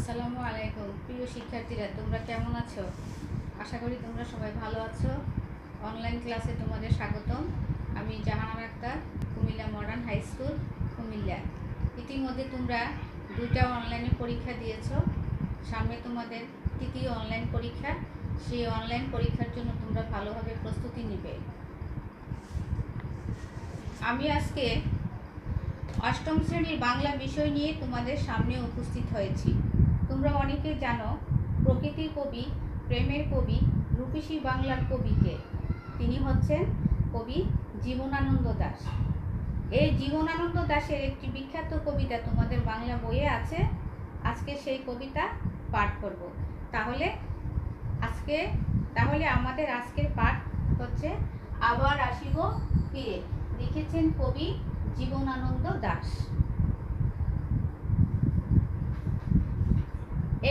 আসসালামু আলাইকুম প্রিয় শিক্ষার্থীরা, তোমরা কেমন আছো? আশা করি তোমরা সবাই ভালো আছো। অনলাইন ক্লাসে তোমাদের স্বাগতম। আমি Jahanara Akter, Comilla modern high school, Comilla. ইতিমধ্যে তোমরা 2টা অনলাইনে পরীক্ষা দিয়েছো। সামনে তোমাদের 3য় অনলাইন পরীক্ষা। সেই অনলাইন পরীক্ষার জন্য তোমরা ভালোভাবে প্রস্তুতি নেবে। আমি আজকে 8ম শ্রেণীর বাংলা বিষয় নিয়ে তোমাদের সামনে উপস্থিত হয়েছি। তোমরা অনেকেই জানো প্রকৃতির কবি, প্রেমের কবি, রূপসী বাংলার কবিকে। তিনি হচ্ছেন কবি জীবনানন্দ দাশ। এই জীবনানন্দ দাশের একটি বিখ্যাত কবিতা তোমাদের বাংলা বইয়ে আছে। আজকে সেই কবিতা পাঠ করব। তাহলে আমাদের আজকের পাঠ হচ্ছে আবার আসিব ফিরে। লিখেছেন কবি জীবনানন্দ দাশ।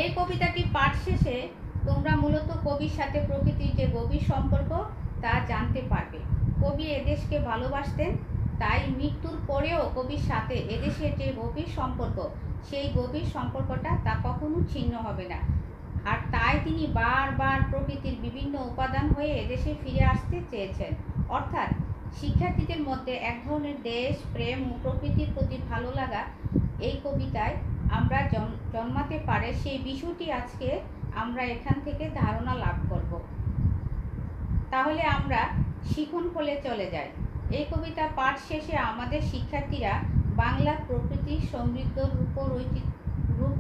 এই কবিতাটি পাঠ শেষে তোমরা মূলত কবির সাথে প্রকৃতির যে গভীর সম্পর্ক তা জানতে পারবে। কবি এদেশকে ভালোবাসতেন, তাই মৃত্যুর পরেও কবির সাথে এদেশের যে গভীর সম্পর্ক, সেই গভীর সম্পর্কটা তা কখনো ছিন্ন হবে না। আর তাই তিনি বারবার প্রকৃতির বিভিন্ন উপাদান হয়ে এদেশে ফিরে আসতে চেয়েছেন। অর্থাৎ শিক্ষার্থীদের মধ্যে এক ধরনের দেশ প্রেম ও প্রকৃতির প্রতি ভালো লাগা এই কবিতায় আমরা জন্মাতে পারে, সেই বিষয়টি আজকে আমরা এখান থেকে ধারণা লাভ করব। তাহলে আমরা শিখন ফলে চলে যাই। এই কবিতা পাঠ শেষে আমাদের শিক্ষার্থীরা বাংলা প্রকৃতির সমৃদ্ধ রূপ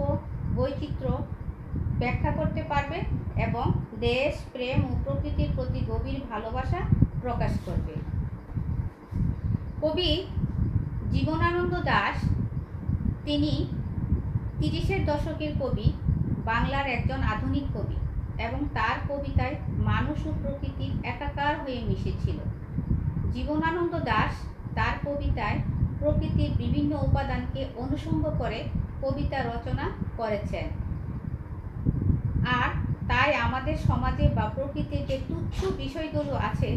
বৈচিত্র্য ব্যাখ্যা করতে পারবে এবং দেশ প্রেম ও প্রকৃতির প্রতি গভীর ভালোবাসা প্রকাশ করবে। কবি জীবনানন্দ দাশ তিনি 30-এর দশকের কবি, বাংলার একজন আধুনিক কবি এবং তার কবিতায় মানুষ ও প্রকৃতির একাকার হয়ে মিশেছিল। জীবনানন্দ দাশ তার কবিতায় প্রকৃতির বিভিন্ন উপাদানকে অনুষঙ্গ করে কবিতা রচনা করেছেন। আর তাই আমাদের সমাজে বা প্রকৃতির যে তুচ্ছ বিষয়গুলো আছে,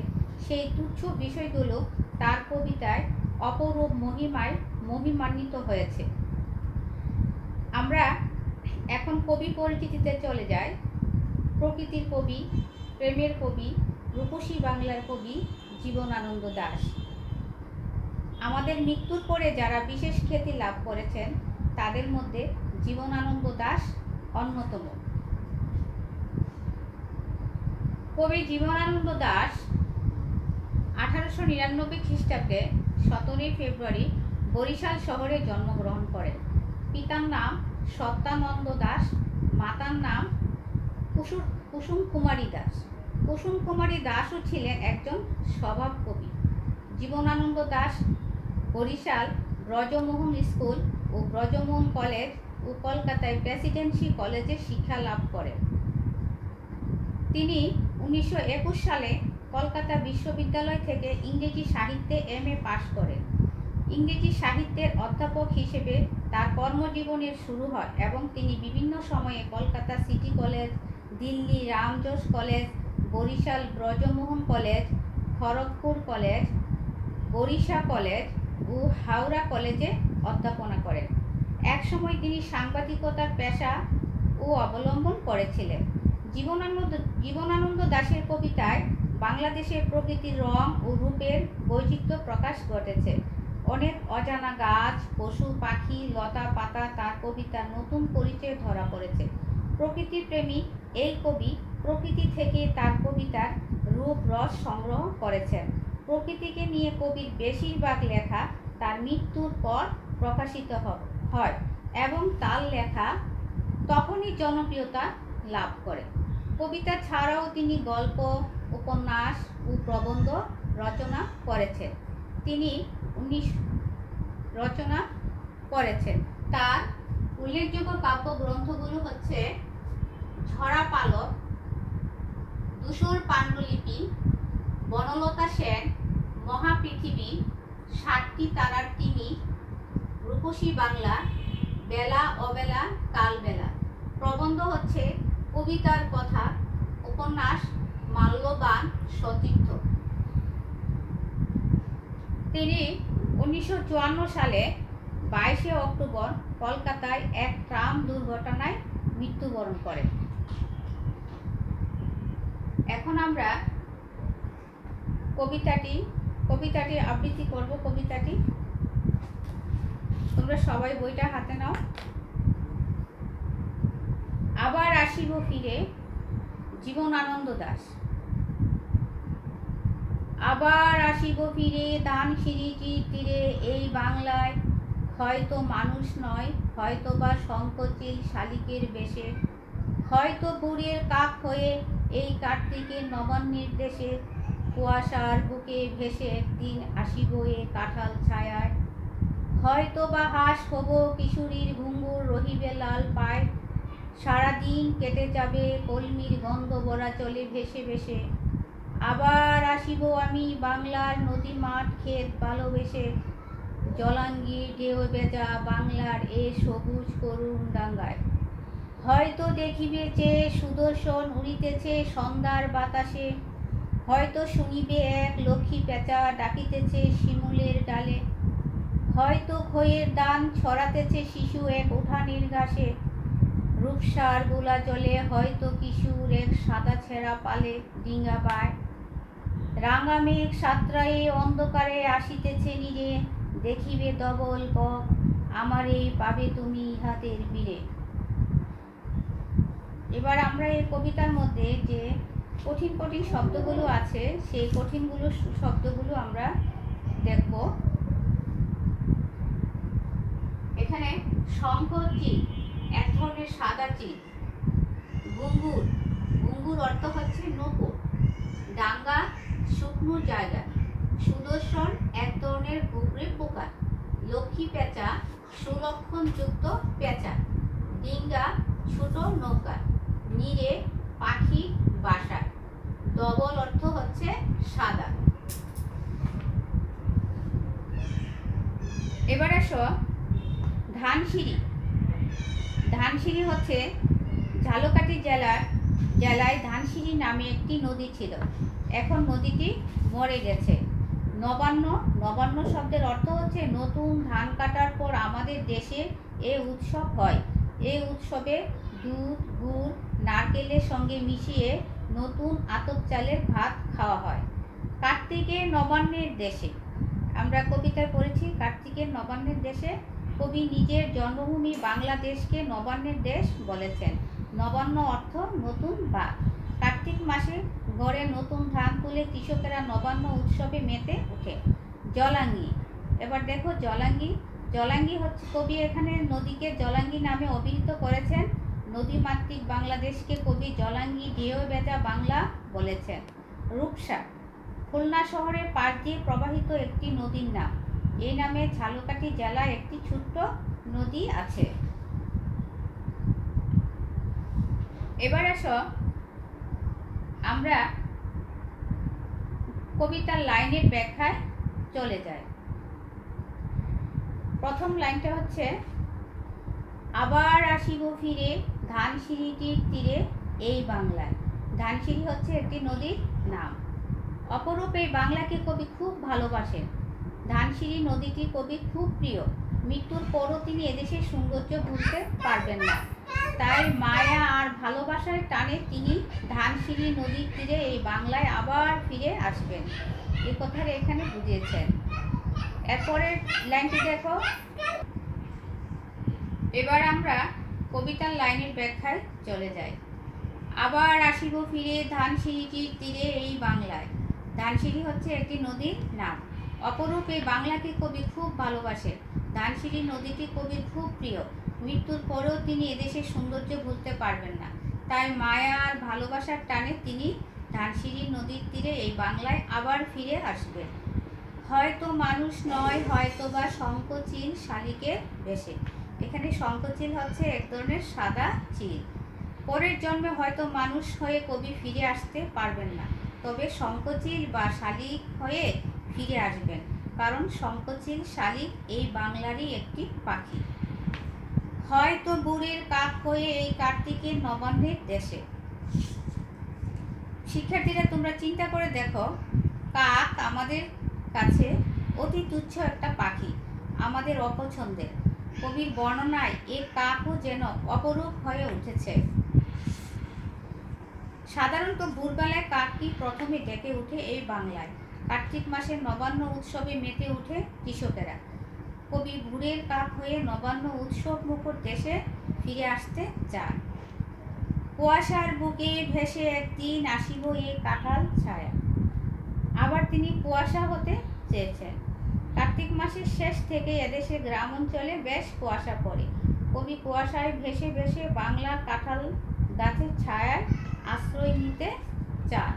সেই তুচ্ছ বিষয়গুলো তার কবিতায় অপরূপ মহিমায় মহিমান্বিত হয়েছে। আমরা এখন কবি পরিচিতিতে চলে যাই। প্রকৃতির কবি, প্রেমের কবি, রূপসী বাংলার কবি জীবনানন্দ দাশ। আমাদের মৃত্যুর পরে যারা বিশেষ খ্যাতি লাভ করেছেন তাদের মধ্যে জীবনানন্দ দাশ অন্যতম। কবি জীবনানন্দ দাশ 1899 খ্রিস্টাব্দে 17 ফেব্রুয়ারি বরিশাল শহরে জন্মগ্রহণ করেন। পিতার নাম সত্যানন্দ দাশ, মাতার নাম কুসুম কুমারী দাস। কুসুম কুমারী দাসও ছিলেন একজন স্বভাব কবি। জীবনানন্দ দাশ বরিশাল ব্রজমোহন স্কুল ও ব্রজমোহন কলেজ ও কলকাতায় প্রেসিডেন্সি কলেজে শিক্ষা লাভ করেন। তিনি 1921 সালে কলকাতা বিশ্ববিদ্যালয় থেকে ইংরেজি সাহিত্যে MA পাশ করেন। ইংরেজি সাহিত্যের অধ্যাপক হিসেবে তার কর্মজীবনের শুরু হয় এবং তিনি বিভিন্ন সময়ে Kolkata city college, Delhi Ramjas college, Barishal Brajamohan college, Kharagpur college, Barisha college ও হাওড়া কলেজে অধ্যাপনা করেন। একসময় তিনি সাংবাদিকতার পেশা ও অবলম্বন করেছিলেন। জীবনানন্দ দাশের কবিতায় বাংলাদেশের প্রকৃতির রং ও রূপের বৈচিত্র্য প্রকাশ ঘটেছে। অনেক অজানা গাছ, পশু, পাখি, লতা পাতা তার কবিতার নতুন পরিচয় ধরা পড়েছে। প্রকৃতির প্রেমী এই কবি প্রকৃতি থেকে তার কবিতার রূপ রস সংগ্রহ করেছেন। প্রকৃতিকে নিয়ে কবির বেশিরভাগ লেখা তার মৃত্যুর পর প্রকাশিত হয় এবং তার লেখা তখনই জনপ্রিয়তা লাভ করে। কবিতা ছাড়াও তিনি গল্প, উপন্যাস ও প্রবন্ধ রচনা করেছেন। তার উল্লেখযোগ্য কাব্যগ্রন্থগুলো হচ্ছে ঝরা পালক, ধূসর পাণ্ডুলিপি, বনলতা সেন, মহাপৃথিবী, 7টি তারার তিমি, রূপসী বাংলা, বেলা অবেলা কালবেলা। প্রবন্ধ হচ্ছে কবিতার কথা, উপন্যাস মাল্যবান সতীর্থ। তিনি 1954 সালে 22 অক্টোবর কলকাতায় এক ট্রাম দুর্ঘটনায় মৃত্যুবরণ করে। এখন আমরা কবিতাটি আবৃত্তি করব। কবিতাটি তোমরা সবাই বইটা হাতে নাও। আবার আসিব ফিরে জীবনানন্দ দাশ। আবার আসিব ফিরে ধানসিঁড়িটির তীরে এই বাংলায়, হয়তো মানুষ নয়, হয়তো বা শঙ্খচিল শালিকের বেশে, হয়তো বুড়ির কাক হয়ে এই কার্তিকের নবান্নের দেশে, কুয়াশার বুকে ভেসে একদিন আসিব এ কাঁঠাল ছায়ায়, হয়তো বা হাঁস হব কিশোরীর ঘুঙুর রহিবে লাল পায়, সারাদিন কেটে যাবে কলমির গন্ধ বরা চলে ভেসে ভেসে। আবার আসিব আমি বাংলার নদী মাঠ ক্ষেত ভালোবেসে, জলাঙ্গির ঢেউ বেজা বাংলার এ সবুজ করুণ ডাঙ্গায়, হয়তো দেখিবে চেয়ে সুদর্শন উড়িতেছে সন্ধ্যার বাতাসে, হয়তো শুনিবে এক লক্ষ্মী পেঁচা ডাকিতেছে শিমুলের ডালে, হয়তো খইয়ের দান ছড়াতেছে শিশু এক উঠানের ঘাসে, রূপসার গোলা জলে হয়তো কিশোর এক সাদা ছেঁড়া পালে ডিঙ্গা পায়, রাঙা মেঘ সাতরায়ে অন্ধকারে আসিতেছে নীরে, দেখিবে ডবল বক আমারে পাবে তুমি ইহাদের বীরে। এবার আমরা এই কবিতার মধ্যে যে কঠিন কঠিন শব্দগুলো আছে সেই শব্দগুলো আমরা দেখব। এখানে শঙ্খ চিল এক ধরনের সাদা চিল, ঘুঙুর অর্থ হচ্ছে নৌকো, ডাঙ্গা শুকনো জায়গা, সুদর্শন এক ধরনের গুবরে পোকা, লক্ষ্মী পেঁচা সুলক্ষণযুক্ত পেঁচা, ডিঙ্গা ছোট নৌকা, নীরে পাখি বাসা, ডবল অর্থ হচ্ছে সাদা। এবার আসো ধানসিঁড়ি হচ্ছে ঝালকাঠি জেলায় ধানসিঁড়ি নামে একটি নদী ছিল। এখন নদীটি মরে গেছে। নবান্ন শব্দের অর্থ হচ্ছে নতুন ধান কাটার পর আমাদের দেশে এ উৎসব হয়। এই উৎসবে দুধ গুড় নারকেলের সঙ্গে মিশিয়ে নতুন আতপ চালের ভাত খাওয়া হয়। কার্তিকের নবান্নের দেশে, আমরা কবিতায় পড়েছি কার্তিকের নবান্নের দেশে, কবি নিজের জন্মভূমি বাংলাদেশকে নবান্নের দেশ বলেছেন। নবান্ন অর্থ নতুন ভাত। কার্তিক মাসে গড়ে নতুন ধান তুলে কৃষকেরা নবান্ন উৎসবে মেতে ওঠে। জলাঙ্গি, এবার দেখো জলাঙ্গি হচ্ছে, কবি এখানে নদীকে জলাঙ্গি নামে অভিহিত করেছেন। নদীমাতৃক বাংলাদেশকে কবি জলাঙ্গি ঢেউ বেজা বাংলা বলেছেন। রূপসা খুলনা শহরের পাশ দিয়ে প্রবাহিত একটি নদীর নাম। এই নামে ঝালকাঠি জেলায় একটি ছোট্ট নদী আছে। এবার আসো আমরা কবিতার লাইনের ব্যাখ্যায় চলে যাই। প্রথম লাইনটা হচ্ছে, আবার আসিব ফিরে ধানসিঁড়িটির তীরে এই বাংলায়। ধানসিঁড়ি হচ্ছে একটি নদীর নাম। অপরূপ এই বাংলাকে কবি খুব ভালোবাসেন। ধানসিঁড়ি নদীটি কবি খুব প্রিয়। মৃত্যুর পরও তিনি এদেশের সৌন্দর্য ভুলতে পারবেন না। তাই মায়া আর ভালোবাসার টানে তিনি ধানসিঁড়ি নদীর তীরে এই বাংলায় আবার ফিরে আসবেন। এই কথাটা এখানে বুঝিয়েছেন। এরপরের লাইনটি দেখো। এবার আমরা কবিতার লাইনের ব্যাখ্যায় চলে যাই। আবার আসিব ফিরে ধানসিঁড়িটির তীরে এই বাংলায়। ধানসিঁড়ি হচ্ছে একটি নদীর নাম। অপরূপ এই বাংলাকে কবি খুব ভালোবাসেন। ধানসিঁড়ি নদীটি কবির খুব প্রিয়। মৃত্যুর পরেও তিনি এদেশের সৌন্দর্য ভুলতে পারবেন না। তাই মায়া আর ভালোবাসার টানে তিনি ধানসিঁড়ি নদীর তীরে এই বাংলায় আবার ফিরে আসবেন। হয়তো মানুষ নয়, হয়তো বা শঙ্খচিল শালিকের বেশে। এখানে শঙ্খচিল হচ্ছে এক ধরনের সাদা চিল। পরের জন্মে হয়তো মানুষ হয়ে কবি ফিরে আসতে পারবেন না, তবে শঙ্খচিল বা শালিক হয়ে ফিরে আসবেন, কারণ শঙ্খচিল শালিক এই বাংলারই একটি পাখি। হয়তো বুড়ির কাক হয়ে এই কার্তিকের নবান্নের দেশে। শিক্ষার্থীরা তোমরা চিন্তা করে দেখো, কাক আমাদের কাছে অতি তুচ্ছ একটা পাখি, আমাদের অপছন্দের। কবির বর্ণনায় এ কাকও যেন অপরূপ হয়ে উঠেছে। সাধারণত ভোরবেলায় কাকটি প্রথমে ডেকে ওঠে এই বাংলায়। কার্তিক মাসের নবান্ন উৎসবে মেতে ওঠে কৃষকেরা। কবি ভোরের কাক হয়ে নবান্ন উৎসব মুখর দেশে ফিরে আসতে চান। কুয়াশার বুকে ভেসে একদিন আসিব এ কাঁঠাল ছায়া। আবার তিনি কুয়াশা হতে চেয়েছেন। কার্তিক মাসের শেষ থেকে এদেশে গ্রাম অঞ্চলে বেশ কুয়াশা পড়ে। কবি কুয়াশায় ভেসে ভেসে বাংলার কাঁঠাল গাছের ছায়ায় আশ্রয় নিতে চান।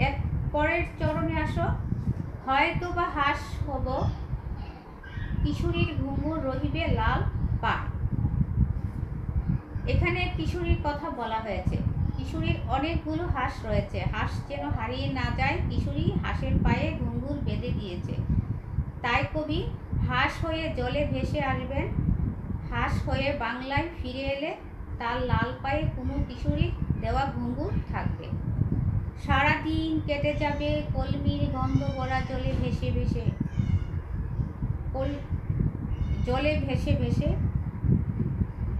এর পরের চরণে আসো। হয়তো বা হাস হব, কিশোরীর ঘুঙুর রহিবে লাল পাড়। এখানে কিশোরীর কথা বলা হয়েছে। কিশোরীর অনেকগুলো হাঁস রয়েছে। হাঁস যেন হারিয়ে না যায়, কিশোরী হাঁসের পায়ে ঘুঙুর বেঁধে দিয়েছে। তাই কবি হাঁস হয়ে জলে ভেসে আসবেন। হাঁস হয়ে বাংলায় ফিরে এলে তার লাল পায়ে কোনো কিশোরীর দেওয়া ঘুঙুর থাকবে। সারাদিন কেটে যাবে কলমির গন্ধ ভরা জলে ভেসে ভেসে।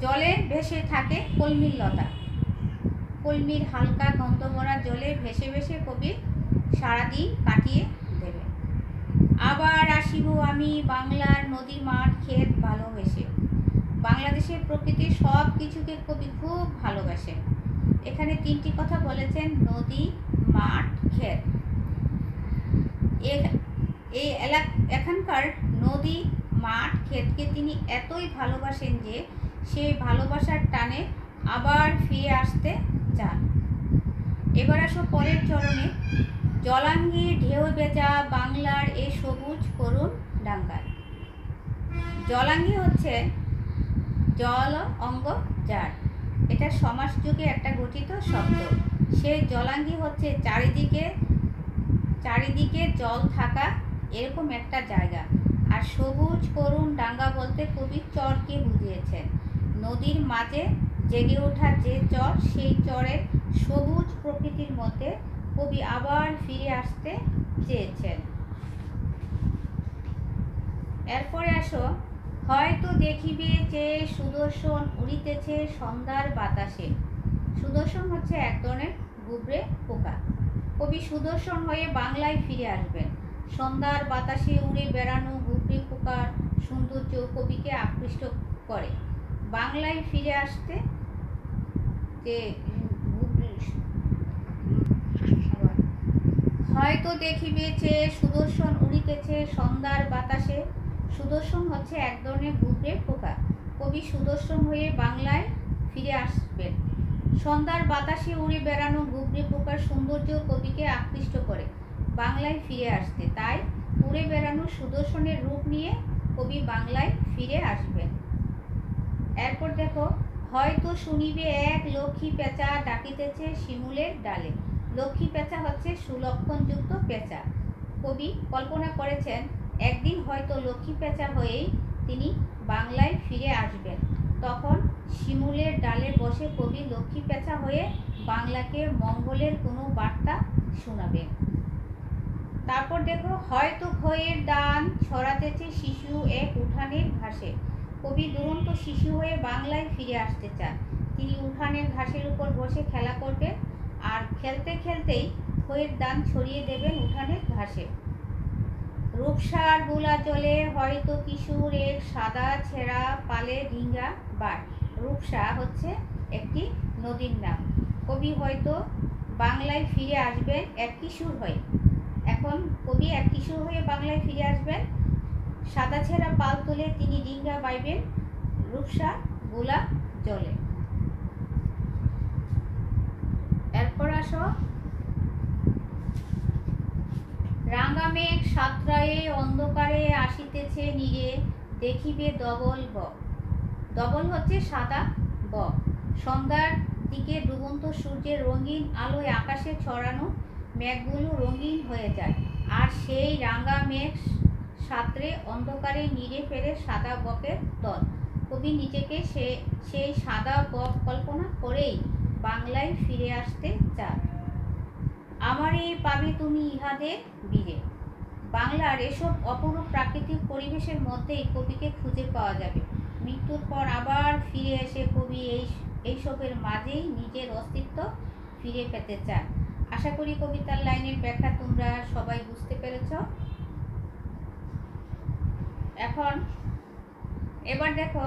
জলে ভেসে থাকে কলমির লতা। কলমির হালকা গন্ধ ভরা জলে ভেসে ভেসে কবি সারাদিন কাটিয়ে দেবে। আবার আসিব আমি বাংলার নদী মাঠ ক্ষেত ভালোবেসে। বাংলাদেশের প্রকৃতির সব কিছুকে কবি খুব ভালোবাসেন। এখানে তিনটি কথা বলেছেন, নদী, মাঠ, ক্ষেত। এখানকার নদী, মাঠ, ক্ষেতকে তিনি এতই ভালোবাসেন যে সেই ভালোবাসার টানে আবার ফিরে আসতে চান। এবার আসো পরের চরণে। জলাঙ্গি ঢেউ বেজা বাংলার এ সবুজ করুণ ডাঙ্গায়। জলাঙ্গি হচ্ছে জল অঙ্গ যার, এটা সমাস যুগে একটা গঠিত শব্দ। সেই জলাঙ্গি হচ্ছে চারিদিকে জল থাকা এরকম একটা জায়গা। আর সবুজ করুণ ডাঙ্গা বলতে কবি চরকে বুঝিয়েছেন। নদীর মাঝে জেগে ওঠা যে চর, সেই চরের সবুজ প্রকৃতির মধ্যে কবি আবার ফিরে আসতে চেয়েছেন। এরপরে আসো। হয়তো দেখিবে যে সুদর্শন উড়িতেছে সন্ধ্যার বাতাসে। সুদর্শন হচ্ছে এক ধরনের গুবরে পোকা। কবি সুদর্শন হয়ে বাংলায় ফিরে আসবেন। সন্ধ্যার বাতাসে উড়ে বেড়ানো গুবরে পোকার সৌন্দর্য কবিকে আকৃষ্ট করে। বাংলায় ফিরে আসতে যে হয়তো দেখিবে যে সুদর্শন উড়িতেছে সন্ধ্যার বাতাসে। সুদর্শন হচ্ছে এক ধরনের গুবরে পোকা। কবি সুদর্শন হয়ে বাংলায় ফিরে আসবেন। সন্ধ্যার বাতাসে উড়ে বেড়ানো গুবরে পোকার সৌন্দর্য কবিকে আকৃষ্ট করে বাংলায় ফিরে আসতে। তাই উড়ে বেড়ানো সুদর্শনের রূপ নিয়ে কবি বাংলায় ফিরে আসবেন। এরপর দেখো। হয়তো শুনিবে এক লক্ষ্মী পেঁচা ডাকিতেছে শিমুলের ডালে। লক্ষ্মী পেঁচা হচ্ছে সুলক্ষণযুক্ত পেঁচা। কবি কল্পনা করেছেন একদিন হয়তো লক্ষ্মী পেঁচা হয়েই তিনি বাংলায় ফিরে আসবেন। তখন শিমুলের ডালে বসে কবি লক্ষ্মী পেঁচা হয়ে বাংলাকে মঙ্গলের কোনো বার্তা শোনাবেন। তারপর দেখো। হয়তো খয়ের দান ছড়াতেছে শিশু এক উঠানের ঘাসে। কবি দুরন্ত শিশু হয়ে বাংলায় ফিরে আসতে চান। তিনি উঠানের ঘাসের উপর বসে খেলা করবেন, আর খেলতে খেলতেই খয়ের দান ছড়িয়ে দেবেন উঠানের ঘাসে। রূপসার গুলা জলে হয়তো কিশোর এক সাদা ছেঁড়া পালে ডিঙ্গা বায়। রূপসা হচ্ছে একটি নদীর নাম। কবি হয়তো বাংলায় ফিরে আসবেন এক কিশোর হয়ে। এখন কবি এক কিশোর হয়ে বাংলায় ফিরে আসবেন। সাদা ছেঁড়া পাল তুলে তিনি ডিঙ্গা বাইবেন রূপসা গুলা জলে। এরপর আসো। রাঙা মেঘ সাতরায়ে অন্ধকারে আসিতেছে নীরে, দেখিবে ডবল বক। ডবল হচ্ছে সাদা বক। সন্ধ্যার দিকে ডুবন্ত সূর্যের রঙিন আলোয় আকাশে ছড়ানো মেঘগুলো রঙিন হয়ে যায়। আর সেই রাঙা মেঘ সাঁতরে অন্ধকারে নীরে ফেরে সাদা বকের দল। কবি নিজেকে সেই সাদা বক কল্পনা করেই বাংলায় ফিরে আসতে চান। আমারে পাবে তুমি ইহাদের বীরে। বাংলার এসব অপরূপ প্রাকৃতিক পরিবেশের মধ্যেই কবিকে খুঁজে পাওয়া যাবে। মৃত্যুর পর আবার ফিরে এসে কবি এইসবের মাঝেই নিজের অস্তিত্ব ফিরে পেতে চান। আশা করি কবিতার লাইনের ব্যাখ্যা তোমরা সবাই বুঝতে পেরেছ। এখন এবার দেখো,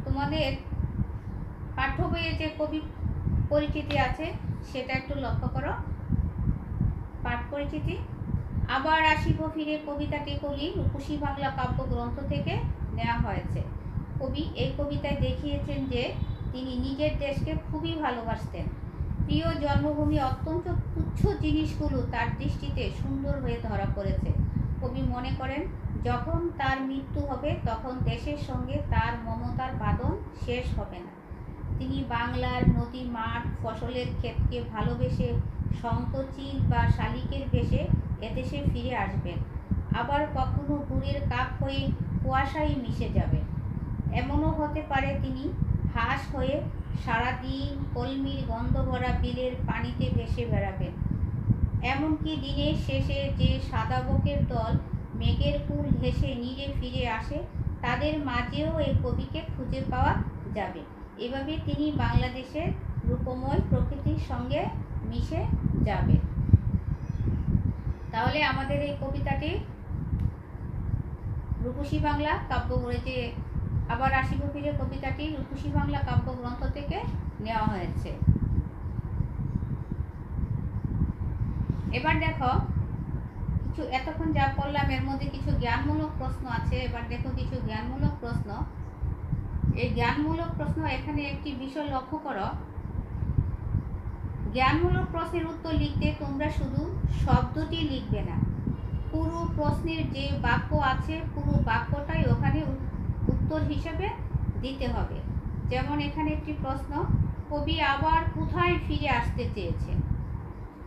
তোমাদের পাঠ্য বইয়ে যে কবি পরিচিতি আছে সেটা একটু লক্ষ্য করো। পাঠ পরিচিতি। আবার আসিব ফিরে কবিতাটি কবি রূপসী বাংলা কাব্যগ্রন্থ থেকে নেওয়া হয়েছে। কবি এই কবিতায় দেখিয়েছেন যে তিনি নিজের দেশকে খুবই ভালোবাসতেন। প্রিয় জন্মভূমি অত্যন্ত তুচ্ছ জিনিসগুলো তার দৃষ্টিতে সুন্দর হয়ে ধরা পড়েছে। কবি মনে করেন যখন তার মৃত্যু হবে তখন দেশের সঙ্গে তার মমতার বাঁধন শেষ হবে না। তিনি বাংলার নদী, মাঠ, ফসলের ক্ষেতকে ভালোবেসে শঙ্খচিল বা শালিকের বেশে এদেশে ফিরে আসবেন। আবার কখনো গুড়ের কাক হয়ে কুয়াশায় মিশে যাবেন। এমনও হতে পারে তিনি হাঁস হয়ে সারাদিন কলমির গন্ধ ভরা বিলের পানিতে ভেসে বেড়াবেন। এমনকি দিনের শেষে যে সাদা বকের দল মেঘের কুল ঘেঁষে নীড়ে ফিরে আসে, তাদের মাঝেও এই কবিকে খুঁজে পাওয়া যাবে। এভাবে তিনি বাংলাদেশের রূপময় প্রকৃতির সঙ্গে মিশে যাবে। তাহলে আমাদের এই কবিতাটি রূপসী বাংলা কাব্য যে আবার আসিব ফিরে কবিতাটি রূপসী বাংলা কাব্যগ্রন্থ থেকে নেওয়া হয়েছে। এবার দেখো, কিছু এতক্ষণ যা পড়লাম এর মধ্যে কিছু জ্ঞানমূলক প্রশ্ন আছে। এবার দেখো কিছু জ্ঞানমূলক প্রশ্ন। এই জ্ঞানমূলক প্রশ্ন এখানে একটি বিষয় লক্ষ্য করো। জ্ঞানমূলক প্রশ্নের উত্তর লিখতে তোমরা শুধু শব্দটি লিখবে না, পুরো প্রশ্নের যে বাক্য আছে পুরো বাক্যটাই ওখানে উত্তর হিসেবে দিতে হবে। যেমন এখানে একটি প্রশ্ন, কবি আবার কোথায় ফিরে আসতে চেয়েছেন?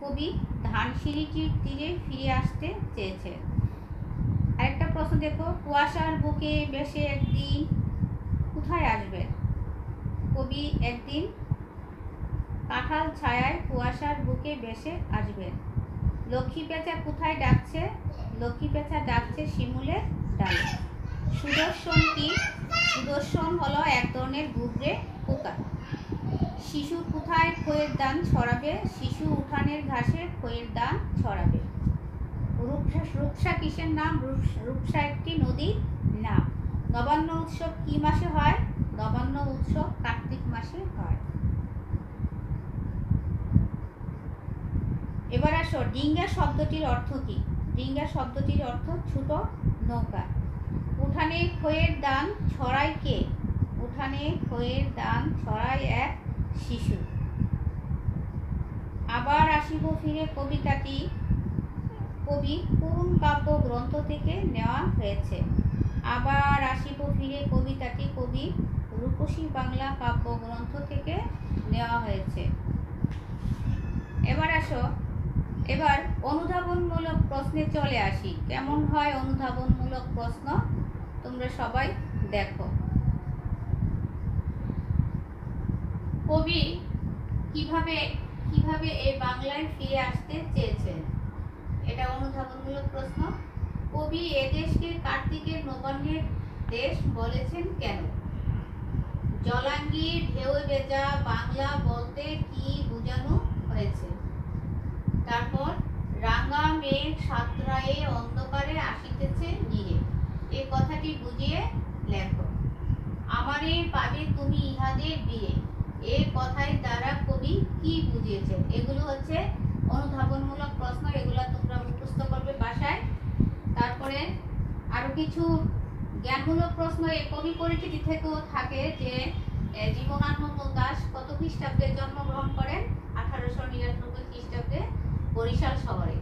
কবি ধানসিঁড়িটির তীরে ফিরে আসতে চেয়েছেন। আরেকটা প্রশ্ন দেখো, কুয়াশার বুকে বেশে একদিন কোথায় আসবেন? কবি একদিন কাঁঠাল ছায়ায় কুয়াশার বুকে বেশে আসবেন। লক্ষ্মী পেঁচা কোথায় ডাকছে? লক্ষ্মী পেঁচা ডাকছে শিমুলের ডালে। সুদর্শন কি? সুদর্শন হলো এক ধরনের গুবরে পোকা। শিশু কোথায় খইয়ের দান ছড়াবে? শিশু উঠানের ঘাসে খইয়ের দান ছড়াবে। রূপসা কিসের নাম? রূপসা একটি নদীর নাম। নবান্ন উৎসব কি মাসে হয়? নবান্ন উৎসব কার্তিক মাসে হয়। এবার আসো, ডিঙ্গা শব্দটির অর্থ কি? ডিঙ্গা শব্দটির অর্থ ছোট নৌকা। উঠানে খইয়ের দান ছড়ায় কে? উঠানে খইয়ের দান ছড়ায় এক শিশু। আবার আসিব ফিরে কবিতাটি কবি কোন কাব্যগ্রন্থ থেকে নেওয়া হয়েছে? আবার আসিব ফিরে কবিতাটি কবি রূপসী বাংলা কাব্যগ্রন্থ থেকে নেওয়া হয়েছে। এবার আসো, এবার অনুধাবনমূলক প্রশ্নে চলে আসি। কেমন হয় অনুধাবনমূলক প্রশ্ন তোমরা সবাই দেখো। কবি কিভাবে এই বাংলায় ফিরে আসতে চেয়েছেন? এটা অনুধাবনমূলক প্রশ্ন। কবি এদেশকে কার্তিকের নবান্নের দেশ বলেছেন কেন? জলাঙ্গি ঢেউ ভেজা বাংলা বলতে কি বোঝানো হয়েছে? তারপর রাঙা মেঘ সাতরায়ে অন্ধকারে আসিতেছে নীরে, এই কথাটি বুঝিয়ে লেখো। আমারে পাবে তুমি ইহাদের বীরে, এই কথার দ্বারা কবি কি বুঝিয়েছেন? এগুলো হচ্ছে অনুধাবনমূলক প্রশ্ন। এগুলো তোমরা মুখস্থ করবে বাসায়। তারপরে আরো কিছু জ্ঞানমূলক প্রশ্ন এই কবি পরিচিতি থেকেও থাকে যে জীবনানন্দ দাশ কত খ্রিস্টাব্দে জন্মগ্রহণ করেন? 1899 খ্রিস্টাব্দে বরিশাল শহরে।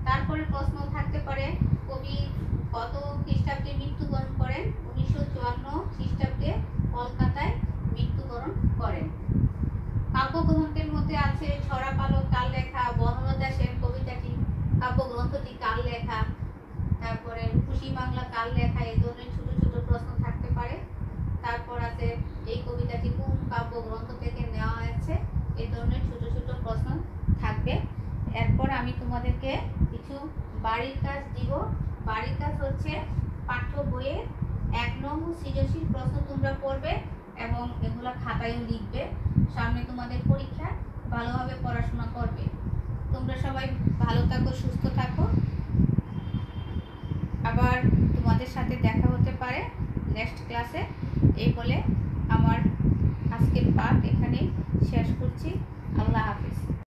তারপরে প্রশ্ন থাকতে পারে কবি কত খ্রিস্টাব্দে মৃত্যুবরণ করেন? 1954 খ্রিস্টাব্দে কলকাতায় মৃত্যুবরণ করেন। কাব্যগ্রন্থের মধ্যে আছে ছড়া পালক কাল লেখা, বনলতা সেন কবিতাটি কাব্যগ্রন্থটি কাল লেখা, তারপরে রূপসী বাংলা কাল লেখা, এই ধরনের ছোট ছোট প্রশ্ন থাকতে পারে। তারপর আছে এই কবিতাটি কোন কাব্যগ্রন্থ থেকে নেওয়া হয়েছে, এই ধরনের ছোট ছোট প্রশ্ন থাকবে। এরপর আমি তোমাদেরকে কিছু বাড়ির কাজ দিব। বাড়ির কাজ হচ্ছে পাঠ্য বইয়ের 1 নং সৃজনশীল প্রশ্ন তোমরা পড়বে এবং এগুলা খাতায়ও লিখবে। সামনে তোমাদের পরীক্ষা, ভালোভাবে পড়াশোনা করবে। তোমরা সবাই ভালো থাকো, সুস্থ থাকো। আবার তোমাদের সাথে দেখা হতে পারে নেক্সট ক্লাসে। এই বলে আমার আজকের পাঠ এখানেই শেষ করছি। আল্লাহ হাফিজ।